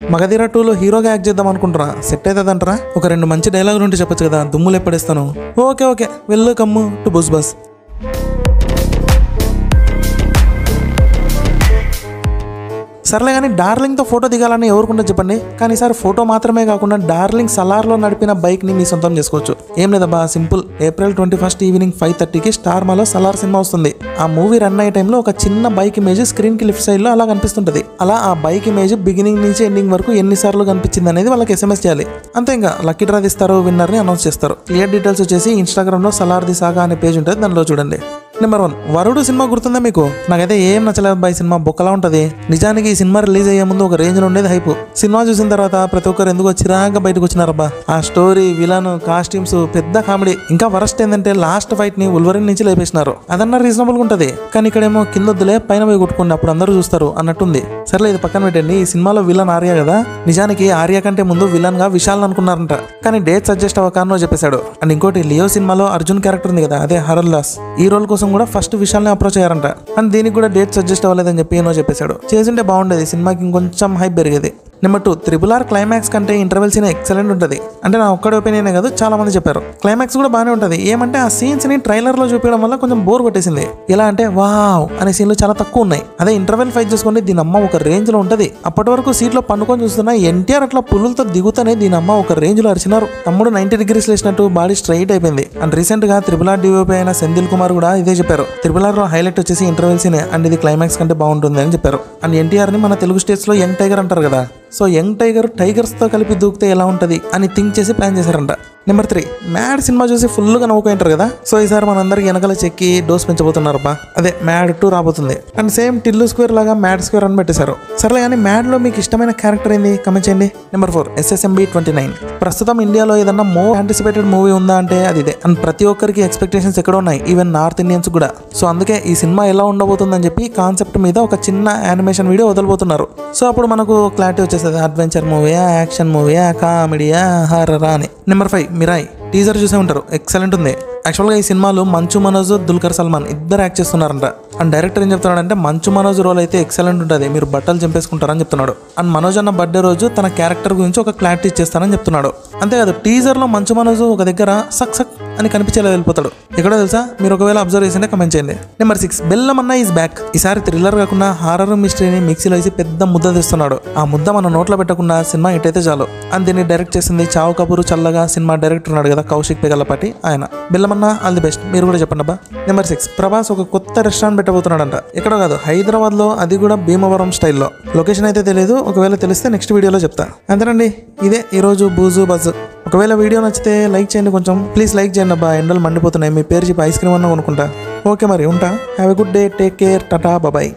మగధీర 2లో హీరోగా యాక్ట్ చేద్దాం అనుకుంటారా? సెట్ అవుతుందంటారా? ఒక 2 మంచి డైలాగులు ఉంటే చెప్పొచ్చు కదా, దుమ్ములు ఎప్పుడేస్తాను. Okay welcome to bus bus. సర్లే కానీ డార్లింగ్తో ఫోటో దిగాలని ఎవరుకుంటే చెప్పండి. కానీ ఈసారి ఫోటో మాత్రమే కాకుండా డార్లింగ్ సలార్లో నడిపిన బైక్ని మీ సొంతం చేసుకోవచ్చు. ఏం లేదబ్బా, సింపుల్. April 21 ఈవినింగ్ 5:30కి స్టార్ మాలో సలార్ సినిమా వస్తుంది. ఆ మూవీ రన్ అయ్యే టైంలో ఒక చిన్న బైక్ ఇమేజ్ స్క్రీన్ కి లెఫ్ట్ సైడ్ లో అలా కనిపిస్తుంటది. అలా ఆ బైక్ ఇమేజ్ బిగినింగ్ నుంచి ఎండింగ్ వరకు ఎన్నిసార్లు కనిపించింది అనేది వాళ్ళకి SMS చేయాలి. అంతే, ఇంకా లక్కీ డ్రా తీస్తారు, విన్నర్ ని అనౌన్స్ చేస్తారు. క్లియర్ డీటెయిల్స్ వచ్చేసి ఇన్స్టాగ్రామ్ లో సలార్ ది సాగా అనే పేజ్ ఉంటుంది, దానిలో చూడండి. నెంబర్ 1, వరుడు సినిమా గుర్తుందా మీకు? నాకైతే ఏం నచ్చలేదు బాయ్, సినిమా బొక్కలా ఉంటది. నిజానికి ఈ సినిమా రిలీజ్ అయ్యే ముందు ఒక రేంజ్ లో ఉండేది హైప్. సినిమా చూసిన తర్వాత ప్రతి ఒక్కరు ఎందుకు వచ్చిరాక బయటకు వచ్చినారబ్బా. ఆ స్టోరీ, విలన్, కాస్ట్యూమ్స్ పెద్ద కామెడీ. ఇంకా వరస్ట్ ఏంటంటే లాస్ట్ ఫైట్ ని ఉల్వరిన్ నుంచి లేపేసినారు. అదన్నా రీజనబుల్ గా ఉంటది, కానీ ఇక్కడేమో కిందొద్దులే పైన పోయి కొట్టుకోండి అప్పుడు అందరూ చూస్తారు అన్నట్టుంది. సర్లే ఇది పక్కన పెట్టండి. ఈ సినిమాలో విలన్ ఆర్య కదా, నిజానికి ఆర్య కంటే ముందు విలన్ గా విశాల్ అనుకున్నారంట, కానీ డేట్ సజెస్ట్ అవ్వకానో చెప్పేశాడు. అండ్ ఇంకోటి, లియో సినిమాలో అర్జున్ క్యారెక్టర్ ఉంది కదా, అదే హరల్ దాస్. ఈ రోల్ కోసం కూడా ఫస్ట్ విశాల్ని అప్రోచ్ అయ్యారంట, అండ్ దీనికి కూడా డేట్ సజెస్ట్ అవ్వలేదని చెప్పి ఏనో చెప్పేశాడు. చేసింటే బాగుండేది, సినిమాకి ఇంకొంచెం హైప్ పెరిగేది. నెంబర్ 2, RRR క్లైమాక్స్ కంటే ఇంటర్వెల్ సీన్ ఎక్సలెంట్ ఉంటుంది. అంటే నా ఒక్కడి ఒపీనియనే కాదు, చాలా మంది చెప్పారు. క్లైమాక్స్ కూడా బాగానే ఉంటుంది. ఏమంటే ఆ సీన్స్ ని ట్రైలర్ లో చూపించడం వల్ల కొంచెం బోర్ కొట్టేసింది. ఎలా అంటే వావ్ అనే సీన్లు చాలా తక్కువ ఉన్నాయి. అదే ఇంటర్వెల్ ఫైట్ చేసుకోండి, దీని అమ్మ ఒక రేంజ్ లో ఉంటది. అప్పటి వరకు సీట్ లో పండుకొని చూస్తున్నా ఎన్టీఆర్ అట్లా పులులతో దిగుతానే దీని అమ్మ ఒక రేంజ్ లో అరిచినారు. తమ్ముడు 90 degrees లేసినట్టు బాడీ స్ట్రైట్ అయిపోయింది. అండ్ రీసెంట్ గా RRR DOP అయిన సెంధిల్ కుమార్ కూడా ఇదే చెప్పారు. RRR లో హైలైట్ వచ్చేసి ఇంటర్వెల్ సీన్, అండ్ ఇది క్లైమాక్స్ కంటే బాగుంటుంది అని చెప్పారు. అండ్ ఎన్టీఆర్ ని మన తెలుగు స్టేట్స్ లో యంగ్ టైగర్ అంటారు కదా, సో యంగ్ టైగర్ టైగర్స్ తో కలిపి దూకితే ఎలా ఉంటది అని థింక్ చేసి ప్లాన్ చేశారంట. నెంబర్ 3, మ్యాడ్ సినిమా చూసి ఫుల్గా నవ్వుకుంటారు కదా, సో ఈసారి మనందరికి వెనకాల చెక్కి డోస్ పెంచబోతున్నారు బా. అదే మ్యాడ్ 2 రాబోతుంది. అండ్ సేమ్ టిల్లు స్క్వేర్ లాగా మ్యాడ్ స్క్వేర్ అని పెట్టేశారు. సర్లే కానీ మ్యాడ్ లో మీకు ఇష్టమైన క్యారెక్టర్ ఏంది కమెంట్ చేయండి. Number 4, SSMB 29. ప్రస్తుతం ఇండియాలో ఏదన్నా మోర్ యాంటిసిపేటెడ్ మూవీ ఉందా అంటే అది ఇదే. అండ్ ప్రతి ఒక్కరికి ఎక్స్పెక్టేషన్స్ ఎక్కడ ఉన్నాయి, ఈవెన్ నార్త్ ఇండియన్స్ కూడా. సో అందుకే ఈ సినిమా ఎలా ఉండబోతుందని చెప్పి కాన్సెప్ట్ మీద ఒక చిన్న యానిమేషన్ వీడియో వదలబోతున్నారు. సో అప్పుడు మనకు క్లారిటీ వచ్చేస్తుంది, అడ్వెంచర్ మూవీయా, యాక్షన్ మూవీయా, కామెడీయా, హారరా అని. Number 5, Mirai. టీజర్ చూసే ఉంటారు, ఎక్సలెంట్ ఉంది. యాక్చువల్గా ఈ సినిమాలో మంచు మనోజ్, దుల్కర్ సల్మాన్ ఇద్దరు యాక్ట్ చేస్తున్నారంట. అండ్ డైరెక్టర్ ఏం చెప్తున్నాడంటే మంచు మనోజ్ రోల్ అయితే ఎక్సలెంట్ ఉంటుంది, మీరు బట్టలు చంపేసుకుంటారని చెప్తున్నాడు. అండ్ మనోజ్ అన్న బర్త్డే రోజు తన క్యారెక్టర్ గురించి ఒక క్లారిటీ ఇచ్చేస్తానని చెప్తున్నాడు. అంతేకాదు టీజర్ లో మంచు మనోజ్ ఒక దగ్గర సక్ సక్ అని కనిపించేలా వెళ్ళిపోతాడు. ఎక్కడో తెలుసా, మీరు ఒకవేళ అబ్జర్వ్ చేసింటే కమెంట్ చేయండి. Number 6, Bellamanna is back. ఈసారి థ్రిల్లర్ కాకుండా హారర్ మిస్టరీని మిక్సీలో వేసి పెద్ద ముద్ద తెస్తున్నాడు. ఆ ముద్ద మన నోట్లో పెట్టకుండా సినిమా ఎటైతే చాలు. అండ్ దీన్ని డైరెక్ట్ చేసింది చావు కపూర్ చల్లగా సినిమా డైరెక్టర్ ఉన్నాడు కదా, కౌశిక్ పెగలపాటి, ఆయన. బెల్లమన్న ఆల్ ది బెస్ట్, మీరు కూడా చెప్పండి అబ్బా. నెంబర్ 6, ప్రభాస్ ఒక కొత్త రెస్టారెంట్ పెట్టబోతున్నాడంట. ఎక్కడో కాదు, హైదరాబాద్ లో, అది కూడా భీమవరం స్టైల్లో. లొకేషన్ అయితే తెలియదు, ఒకవేళ తెలిస్తే నెక్స్ట్ వీడియోలో చెప్తా. అంతేనండి, ఇదే ఈరోజు బూజు బజ్. ఒకవేళ వీడియో నచ్చితే లైక్ చేయండి, కొంచెం ప్లీజ్ లైక్ చేయండి అబ్బా, ఎండలు మండిపోతున్నాయి. మీ పేరు చెప్పి ఐస్ క్రీమ్ అన్నా కొనుక్కుంటా. ఓకే మరి ఉంటా. Have a good day, take care, tata, bye.